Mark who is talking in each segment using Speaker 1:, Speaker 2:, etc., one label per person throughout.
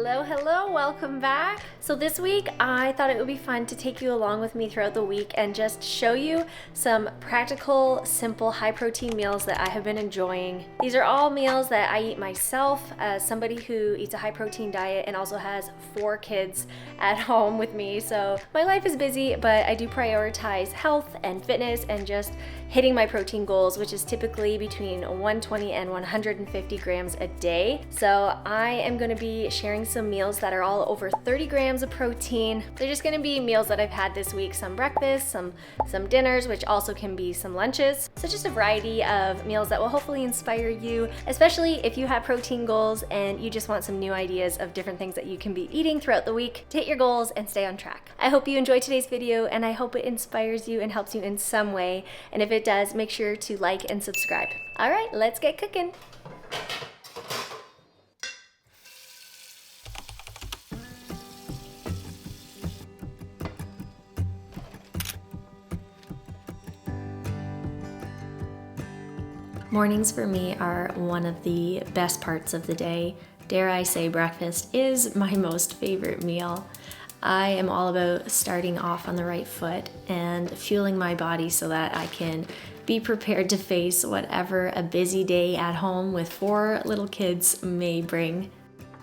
Speaker 1: Hello, welcome back. So this week I thought it would be fun to take you along with me throughout the week and just show you some practical, simple, high protein meals that I have been enjoying. These are all meals that I eat myself as somebody who eats a high protein diet and also has 4 kids at home with me. So my life is busy, but I do prioritize health and fitness and just hitting my protein goals, which is typically between 120 and 150 grams a day. So I am going to be sharing some meals that are all over 30 grams of protein. They're just going to be meals that I've had this week, some breakfasts, some dinners, which also can be some lunches. So just a variety of meals that will hopefully inspire you, especially if you have protein goals and you just want some new ideas of different things that you can be eating throughout the week to hit your goals and stay on track. I hope you enjoyed today's video and I hope it inspires you and helps you in some way. And if it does, make sure to like and subscribe. All right, let's get cooking. Mornings for me are one of the best parts of the day. Dare I say breakfast is my most favorite meal. I am all about starting off on the right foot and fueling my body so that I can be prepared to face whatever a busy day at home with 4 little kids may bring.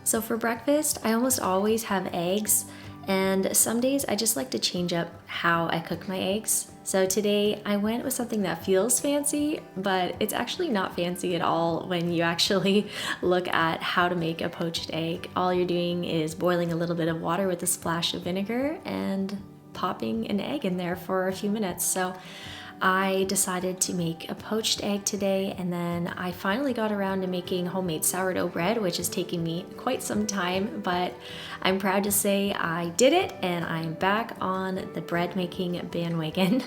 Speaker 1: So for breakfast, I almost always have eggs, and some days I just like to change up how I cook my eggs. So today I went with something that feels fancy, but it's actually not fancy at all when you actually look at how to make a poached egg. All you're doing is boiling a little bit of water with a splash of vinegar and popping an egg in there for a few minutes. So I decided to make a poached egg today, and then I finally got around to making homemade sourdough bread, which is taking me quite some time, but I'm proud to say I did it and I'm back on the bread making bandwagon.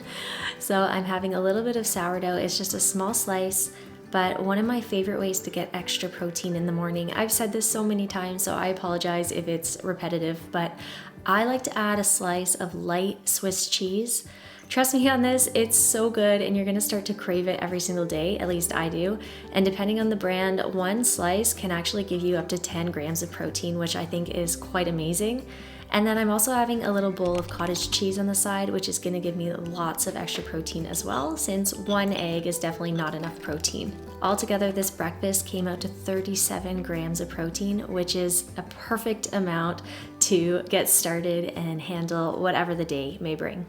Speaker 1: So I'm having a little bit of sourdough. It's just a small slice, but one of my favorite ways to get extra protein in the morning. I've said this so many times, so I apologize if it's repetitive, but I like to add a slice of light Swiss cheese. Trust me on this, it's so good and you're gonna start to crave it every single day, at least I do. And depending on the brand, one slice can actually give you up to 10 grams of protein, which I think is quite amazing. And then I'm also having a little bowl of cottage cheese on the side, which is gonna give me lots of extra protein as well, since 1 egg is definitely not enough protein. Altogether, this breakfast came out to 37 grams of protein, which is a perfect amount to get started and handle whatever the day may bring.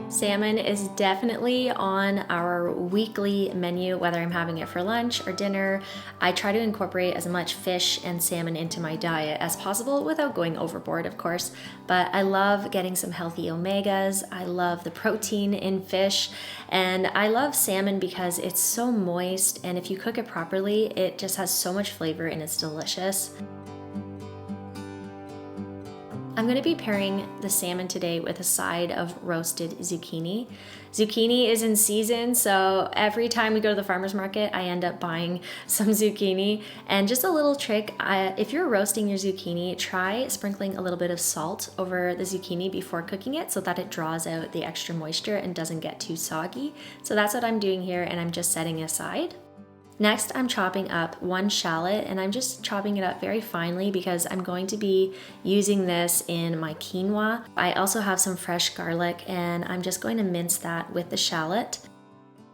Speaker 1: Salmon is definitely on our weekly menu, whether I'm having it for lunch or dinner. I try to incorporate as much fish and salmon into my diet as possible without going overboard, of course. But I love getting some healthy omegas. I love the protein in fish, and I love salmon because it's so moist, and if you cook it properly, it just has so much flavor and it's delicious. I'm going to be pairing the salmon today with a side of roasted zucchini. Zucchini is in season, so every time we go to the farmer's market, I end up buying some zucchini. And just a little trick, if you're roasting your zucchini, try sprinkling a little bit of salt over the zucchini before cooking it so that it draws out the extra moisture and doesn't get too soggy. So that's what I'm doing here, and I'm just setting aside. Next, I'm chopping up 1 shallot, and I'm just chopping it up very finely because I'm going to be using this in my quinoa. I also have some fresh garlic, and I'm just going to mince that with the shallot.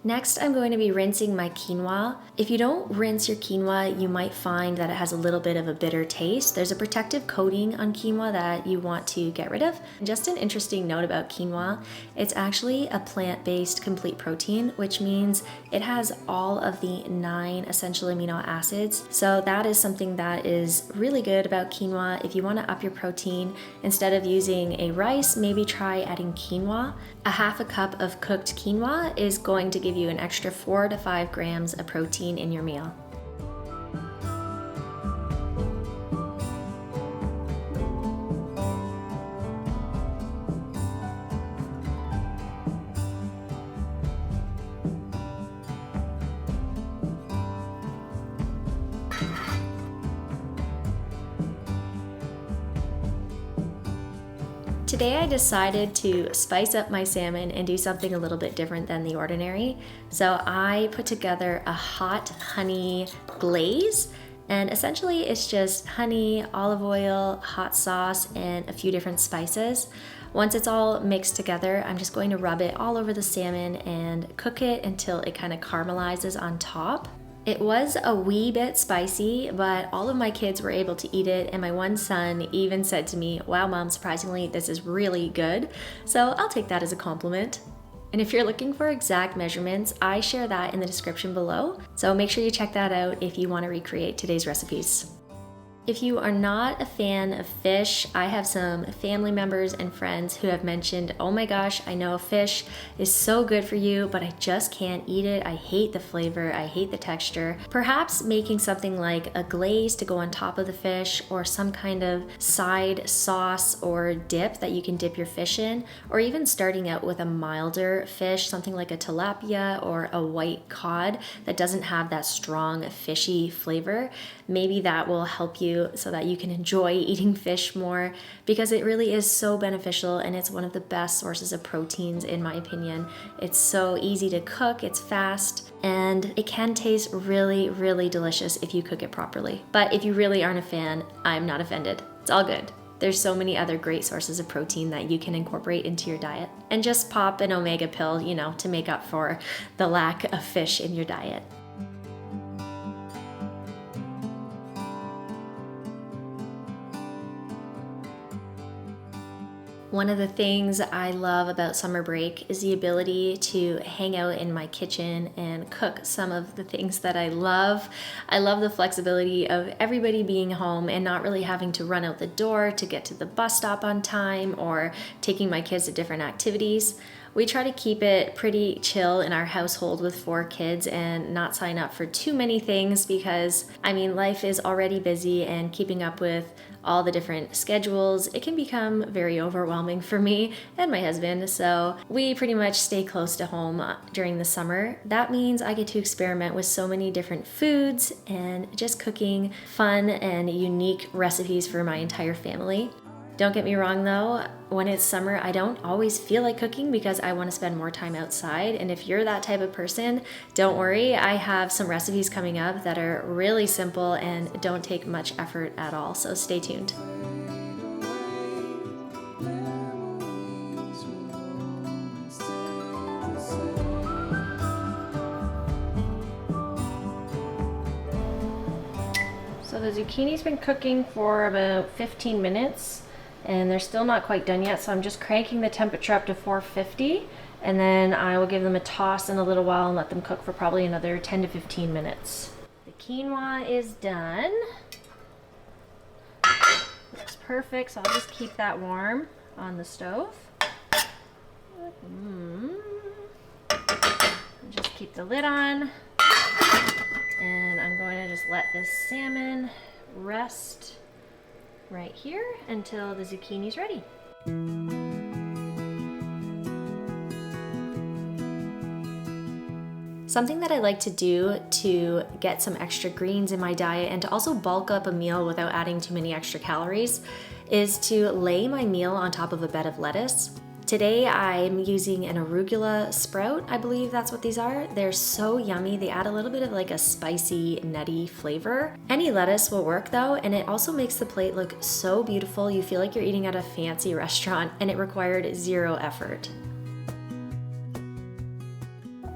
Speaker 1: Next, I'm going to be rinsing my quinoa. If you don't rinse your quinoa, you might find that it has a little bit of a bitter taste. There's a protective coating on quinoa that you want to get rid of. Just an interesting note about quinoa, it's actually a plant-based complete protein, which means it has all of the 9 essential amino acids. So that is something that is really good about quinoa. If you want to up your protein, instead of using a rice, maybe try adding quinoa. A half a cup of cooked quinoa is going to give you an extra 4 to 5 grams of protein in your meal. To today I decided to spice up my salmon and do something a little bit different than the ordinary. So I put together a hot honey glaze, and essentially it's just honey, olive oil, hot sauce, and a few different spices. Once it's all mixed together, I'm just going to rub it all over the salmon and cook it until it kind of caramelizes on top. It was a wee bit spicy, but all of my kids were able to eat it, and my one son even said to me, "Wow, Mom, surprisingly, this is really good." So I'll take that as a compliment. And if you're looking for exact measurements, I share that in the description below, so make sure you check that out if you want to recreate today's recipes. If you are not a fan of fish, I have some family members and friends who have mentioned, "Oh my gosh, I know fish is so good for you, but I just can't eat it. I hate the flavor, I hate the texture." Perhaps making something like a glaze to go on top of the fish, or some kind of side sauce or dip that you can dip your fish in, or even starting out with a milder fish, something like a tilapia or a white cod that doesn't have that strong fishy flavor. Maybe that will help you so that you can enjoy eating fish more, because it really is so beneficial and it's one of the best sources of proteins in my opinion. It's so easy to cook, it's fast, and it can taste really, really delicious if you cook it properly. But if you really aren't a fan, I'm not offended. It's all good. There's so many other great sources of protein that you can incorporate into your diet. And just pop an omega pill, to make up for the lack of fish in your diet. One of the things I love about summer break is the ability to hang out in my kitchen and cook some of the things that I love. I love the flexibility of everybody being home and not really having to run out the door to get to the bus stop on time, or taking my kids to different activities. We try to keep it pretty chill in our household with 4 kids and not sign up for too many things, because life is already busy, and keeping up with all the different schedules, it can become very overwhelming for me and my husband. So we pretty much stay close to home during the summer. That means I get to experiment with so many different foods and just cooking fun and unique recipes for my entire family. Don't get me wrong though, when it's summer, I don't always feel like cooking because I want to spend more time outside. And if you're that type of person, don't worry, I have some recipes coming up that are really simple and don't take much effort at all. So stay tuned. So the zucchini's been cooking for about 15 minutes. And they're still not quite done yet, so I'm just cranking the temperature up to 450, and then I will give them a toss in a little while and let them cook for probably another 10 to 15 minutes. The quinoa is done. Looks perfect, so I'll just keep that warm on the stove. Just keep the lid on, and I'm going to just let this salmon rest right here until the zucchini's ready. Something that I like to do to get some extra greens in my diet and to also bulk up a meal without adding too many extra calories is to lay my meal on top of a bed of lettuce. Today I'm using an arugula sprout, I believe that's what these are. They're so yummy. They add a little bit of like a spicy, nutty flavor. Any lettuce will work though, and it also makes the plate look so beautiful. You feel like you're eating at a fancy restaurant, and it required 0 effort.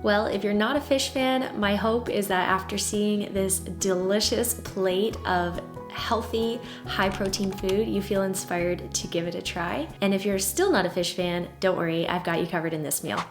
Speaker 1: Well, if you're not a fish fan, my hope is that after seeing this delicious plate of healthy, high protein food, you feel inspired to give it a try. And if you're still not a fish fan, don't worry, I've got you covered in this meal.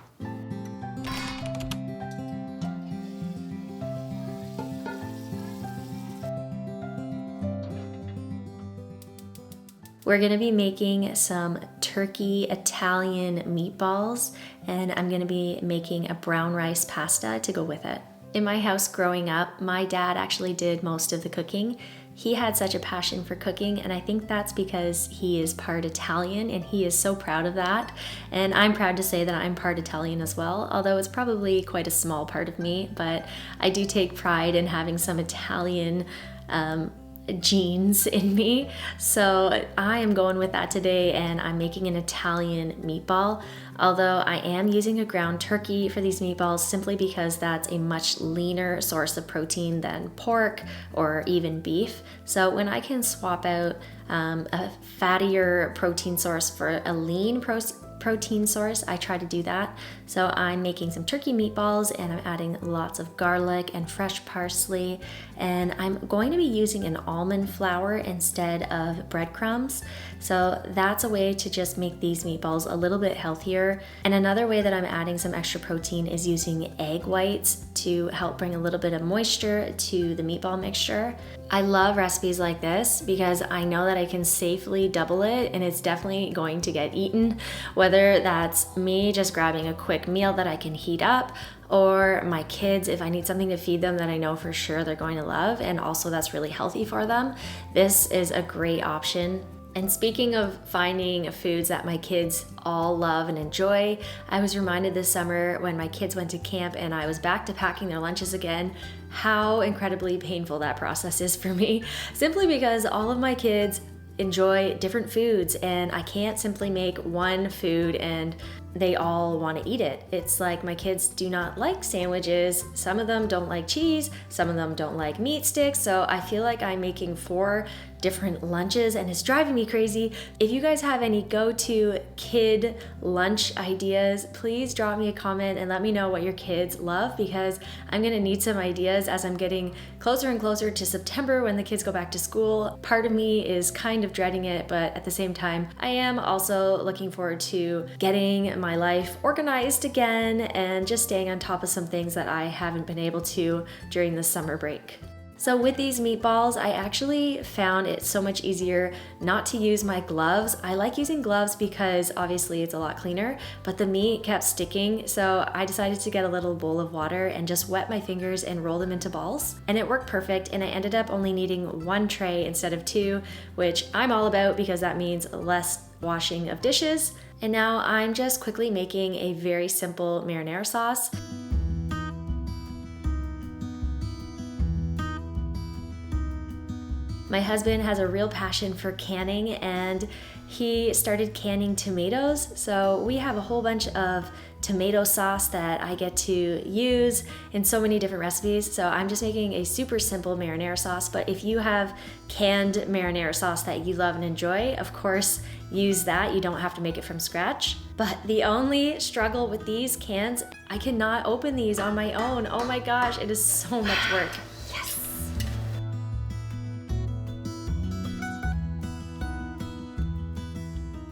Speaker 1: We're gonna be making some turkey Italian meatballs, and I'm gonna be making a brown rice pasta to go with it. In my house growing up, my dad actually did most of the cooking. He had such a passion for cooking, and I think that's because he is part Italian, and he is so proud of that. And I'm proud to say that I'm part Italian as well, although it's probably quite a small part of me, but I do take pride in having some Italian genes in me. So I am going with that today, and I'm making an Italian meatball. Although I am using a ground turkey for these meatballs simply because that's a much leaner source of protein than pork or even beef. So when I can swap out a fattier protein source for a lean protein source, I try to do that. So I'm making some turkey meatballs, and I'm adding lots of garlic and fresh parsley, and I'm going to be using an almond flour instead of breadcrumbs. So that's a way to just make these meatballs a little bit healthier. And another way that I'm adding some extra protein is using egg whites to help bring a little bit of moisture to the meatball mixture. I love recipes like this because I know that I can safely double it, and it's definitely going to get eaten, whether that's me just grabbing a quick meal that I can heat up, or my kids if I need something to feed them that I know for sure they're going to love, and also that's really healthy for them. This is a great option. And speaking of finding foods that my kids all love and enjoy, I was reminded this summer when my kids went to camp and I was back to packing their lunches again, how incredibly painful that process is for me, simply because all of my kids enjoy different foods and I can't simply make one food and they all want to eat it. It's like my kids do not like sandwiches. Some of them don't like cheese. Some of them don't like meat sticks. So I feel like I'm making 4 different lunches and it's driving me crazy. If you guys have any go-to kid lunch ideas, please drop me a comment and let me know what your kids love, because I'm gonna need some ideas as I'm getting closer and closer to September when the kids go back to school. Part of me is kind of dreading it, but at the same time, I am also looking forward to getting my life organized again and just staying on top of some things that I haven't been able to during the summer break. So with these meatballs, I actually found it so much easier not to use my gloves. I like using gloves because obviously it's a lot cleaner, but the meat kept sticking. So I decided to get a little bowl of water and just wet my fingers and roll them into balls. And it worked perfect. And I ended up only needing 1 tray instead of 2, which I'm all about because that means less washing of dishes. And now I'm just quickly making a very simple marinara sauce. My husband has a real passion for canning and he started canning tomatoes. So we have a whole bunch of tomato sauce that I get to use in so many different recipes. So I'm just making a super simple marinara sauce. But if you have canned marinara sauce that you love and enjoy, of course, use that. You don't have to make it from scratch. But the only struggle with these cans, I cannot open these on my own. Oh my gosh, it is so much work.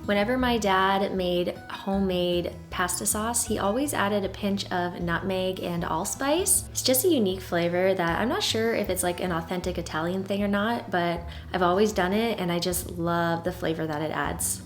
Speaker 1: Whenever my dad made homemade pasta sauce, he always added a pinch of nutmeg and allspice. It's just a unique flavor that I'm not sure if it's like an authentic Italian thing or not, but I've always done it and I just love the flavor that it adds.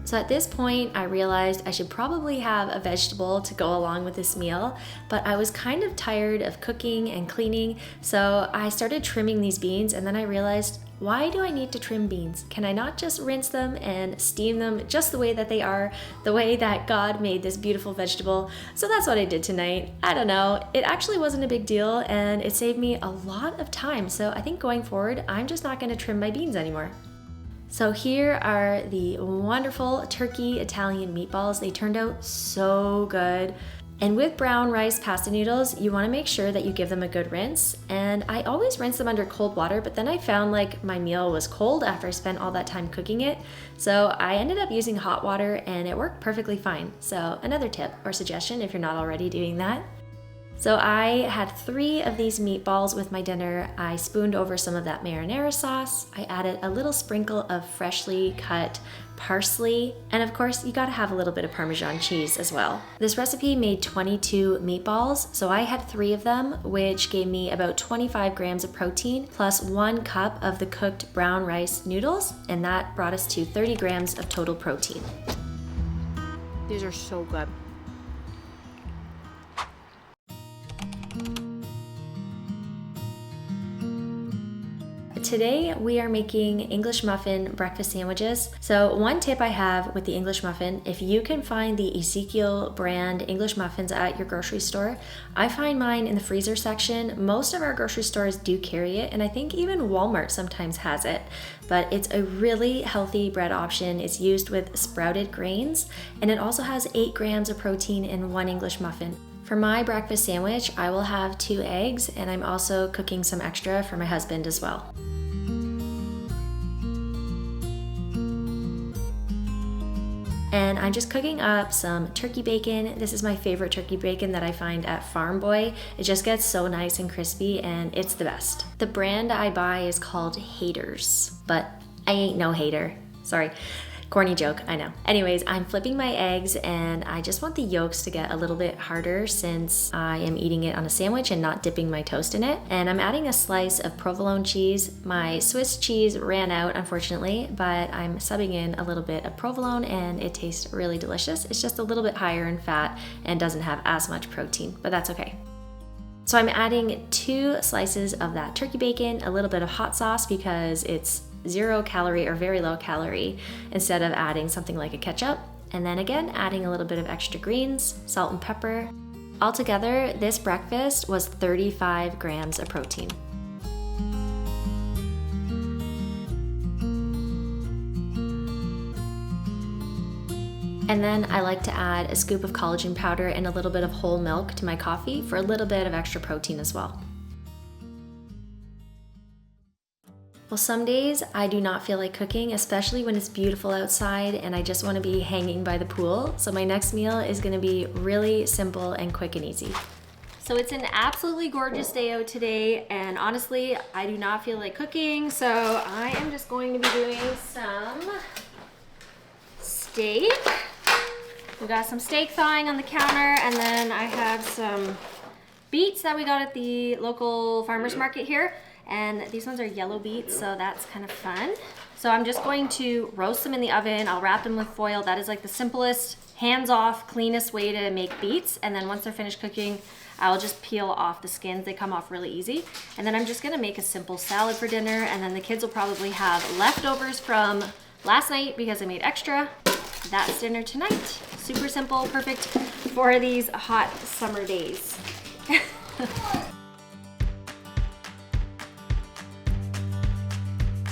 Speaker 1: So at this point, I realized I should probably have a vegetable to go along with this meal, but I was kind of tired of cooking and cleaning, so I started trimming these beans, and then I realized, why do I need to trim beans? Can I not just rinse them and steam them just the way that they are, the way that God made this beautiful vegetable? So that's what I did tonight. I don't know, it actually wasn't a big deal, and it saved me a lot of time, so I think going forward, I'm just not gonna trim my beans anymore. So here are the wonderful turkey Italian meatballs. They turned out so good. And with brown rice pasta noodles, you want to make sure that you give them a good rinse. And I always rinse them under cold water, but then I found like my meal was cold after I spent all that time cooking it. So I ended up using hot water and it worked perfectly fine. So another tip or suggestion if you're not already doing that. So I had 3 of these meatballs with my dinner. I spooned over some of that marinara sauce. I added a little sprinkle of freshly cut parsley, and of course you gotta have a little bit of Parmesan cheese as well. This recipe made 22 meatballs, so I had 3 of them, which gave me about 25 grams of protein plus 1 cup of the cooked brown rice noodles, and that brought us to 30 grams of total protein.
Speaker 2: These are so good.
Speaker 1: today we are making English muffin breakfast sandwiches. So one tip I have with the English muffin, if you can find the Ezekiel brand English muffins at your grocery store, I find mine in the freezer section. Most of our grocery stores do carry it, and I think even Walmart sometimes has it. But it's a really healthy bread option. It's used with sprouted grains, and it also has 8 grams of protein in one English muffin. For my breakfast sandwich, I will have 2 eggs, and I'm also cooking some extra for my husband as well. And I'm just cooking up some turkey bacon. This is my favorite turkey bacon that I find at Farm Boy. It just gets so nice and crispy, and it's the best. The brand I buy is called Haters, but I ain't no hater. Sorry. Corny joke, I know. Anyways, I'm flipping my eggs, and I just want the yolks to get a little bit harder since I am eating it on a sandwich and not dipping my toast in it. And I'm adding a slice of provolone cheese. My Swiss cheese ran out, unfortunately, but I'm subbing in a little bit of provolone, and it tastes really delicious. It's just a little bit higher in fat and doesn't have as much protein, but that's okay. So I'm adding 2 slices of that turkey bacon, a little bit of hot sauce because it's 0 calorie or very low calorie instead of adding something like a ketchup. And then again, adding a little bit of extra greens, salt and pepper. Altogether, this breakfast was 35 grams of protein. And then I like to add a scoop of collagen powder and a little bit of whole milk to my coffee for a little bit of extra protein as well. Well, some days I do not feel like cooking, especially when it's beautiful outside and I just want to be hanging by the pool. So my next meal is going to be really simple and quick and easy. So it's an absolutely gorgeous day out today, and honestly, I do not feel like cooking. So I am just going to be doing some steak. We got some steak thawing on the counter, and then I have some beets that we got at the local farmer's market here. And these ones are yellow beets, so that's kind of fun. So I'm just going to roast them in the oven. I'll wrap them with foil. That is like the simplest, hands-off, cleanest way to make beets. And then once they're finished cooking, I'll just peel off the skins. They come off really easy. And then I'm just gonna make a simple salad for dinner, and then the kids will probably have leftovers from last night because I made extra. That's dinner tonight. Super simple, perfect for these hot summer days.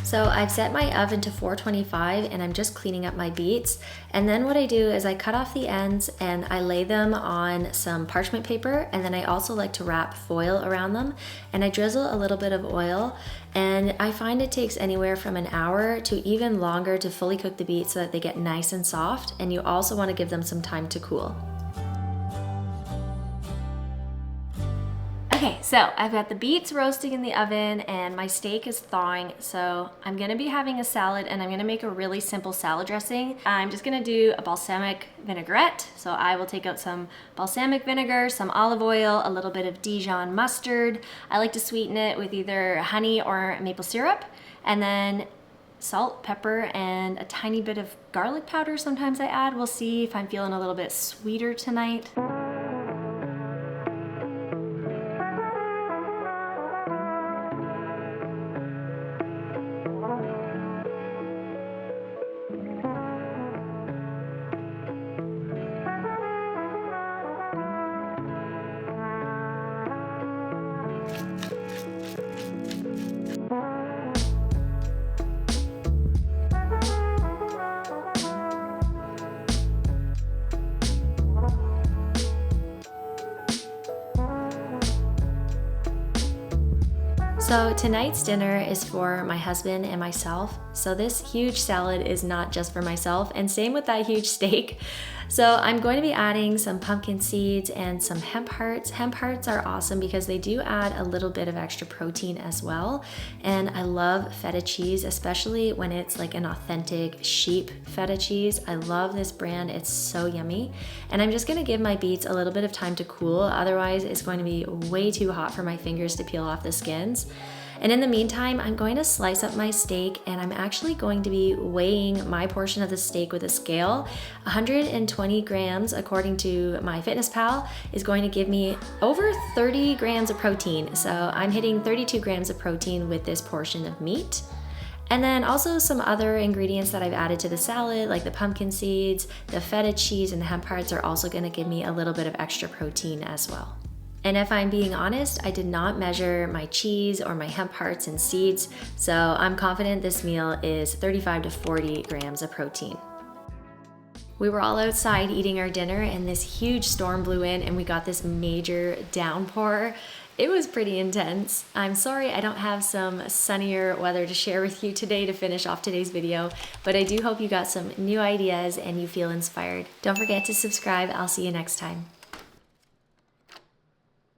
Speaker 1: So I've set my oven to 425, and I'm just cleaning up my beets. And then what I do is I cut off the ends and I lay them on some parchment paper, and then I also like to wrap foil around them, and I drizzle a little bit of oil. And I find it takes anywhere from an hour to even longer to fully cook the beets so that they get nice and soft, and you also want to give them some time to cool. Okay, so I've got the beets roasting in the oven and my steak is thawing. So I'm gonna be having a salad, and I'm gonna make a really simple salad dressing. I'm just gonna do a balsamic vinaigrette. So I will take out some balsamic vinegar, some olive oil, a little bit of Dijon mustard. I like to sweeten it with either honey or maple syrup, and then salt, pepper, and a tiny bit of garlic powder sometimes I add. We'll see if I'm feeling a little bit sweeter tonight. So tonight's dinner is for my husband and myself. So this huge salad is not just for myself, and same with that huge steak. So I'm going to be adding some pumpkin seeds and some hemp hearts. Hemp hearts are awesome because they do add a little bit of extra protein as well. And I love feta cheese, especially when it's like an authentic sheep feta cheese. I love this brand, it's so yummy. And I'm just gonna give my beets a little bit of time to cool, otherwise it's going to be way too hot for my fingers to peel off the skins. And in the meantime, I'm going to slice up my steak, and I'm actually going to be weighing my portion of the steak with a scale. 120 grams, according to MyFitnessPal, is going to give me over 30 grams of protein. So I'm hitting 32 grams of protein with this portion of meat. And then also some other ingredients that I've added to the salad, like the pumpkin seeds, the feta cheese, and the hemp hearts are also gonna give me a little bit of extra protein as well. And if I'm being honest, I did not measure my cheese or my hemp hearts and seeds, so I'm confident this meal is 35 to 40 grams of protein. We were all outside eating our dinner and this huge storm blew in and we got this major downpour. It was pretty intense. I'm sorry I don't have some sunnier weather to share with you today to finish off today's video, but I do hope you got some new ideas and you feel inspired. Don't forget to subscribe. I'll see you next time.